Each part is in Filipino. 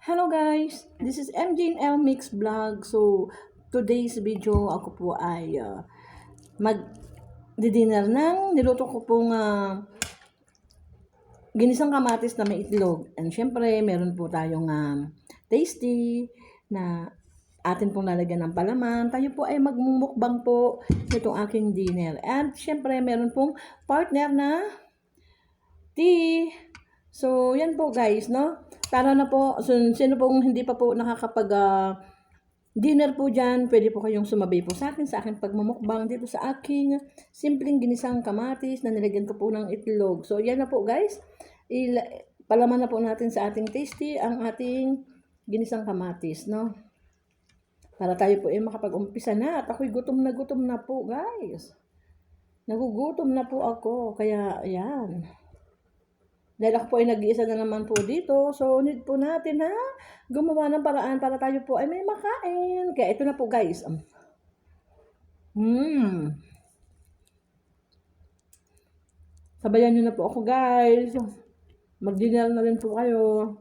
Hello guys, this is MJ and L Mix Vlog. So, today's video ako po ay mag-dinner ng niluto ko pong ginisang kamatis na may itlog. And syempre, meron po tayong tasty na atin pong lalagyan ng palaman. Tayo po ay magmumukbang po nitong aking dinner. At syempre, meron pong partner na tea. So, yan po guys, no? Para na po, sino pong hindi pa po nakakapag dinner po dyan, pwede po kayong sumabay po sa akin, sa aking pagmumukbang dito sa aking simpleng ginisang kamatis na nilagyan ko po ng itlog. So, yan na po guys. Palaman na po natin sa ating tasty ang ating ginisang kamatis, no? Para tayo po ay makapag-umpisa na. At ako'y gutom na po guys. Nagugutom na po ako. Kaya, ayan. Dahil ako po ay nag-iisa na naman po dito. So, need po natin gumawa ng paraan para tayo po ay may makain. Kaya ito na po guys. Sabayan nyo na po ako guys. Mag-dinner na rin po kayo.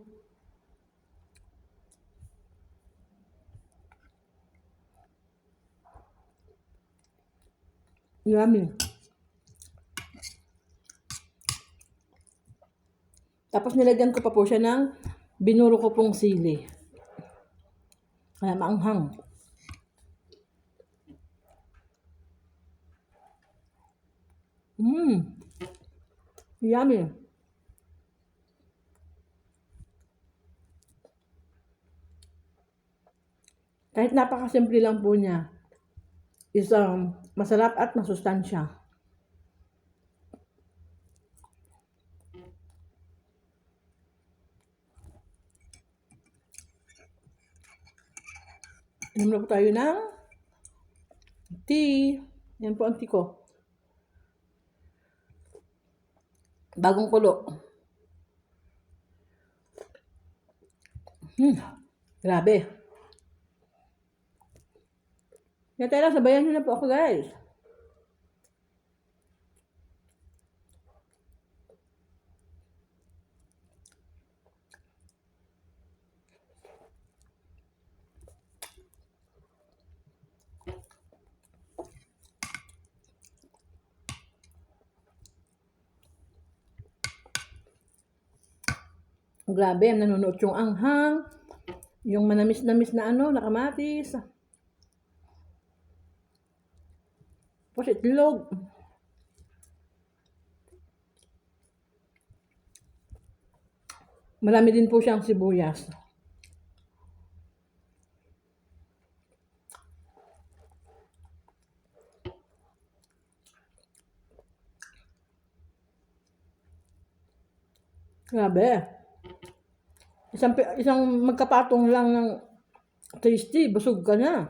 Yummy. Tapos nilagyan ko pa po siya ng binuro ko pong sili. Kaya maanghang. Yummy. Kahit napakasimple lang po niya, isang masarap at masustansya. Inom na po tayo ng tea. Yan po ang tea ko. Bagong kulo. Grabe. Kaya tayo lang, sabayan nyo na po ako guys. Grabe, nanonood yung anghang. Yung manamis-namis na na kamatis. Tapos itlog. Marami din po siyang sibuyas. Grabe. Isang magkapatong lang ng tasty, busog ka na.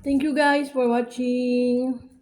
Thank you guys for watching.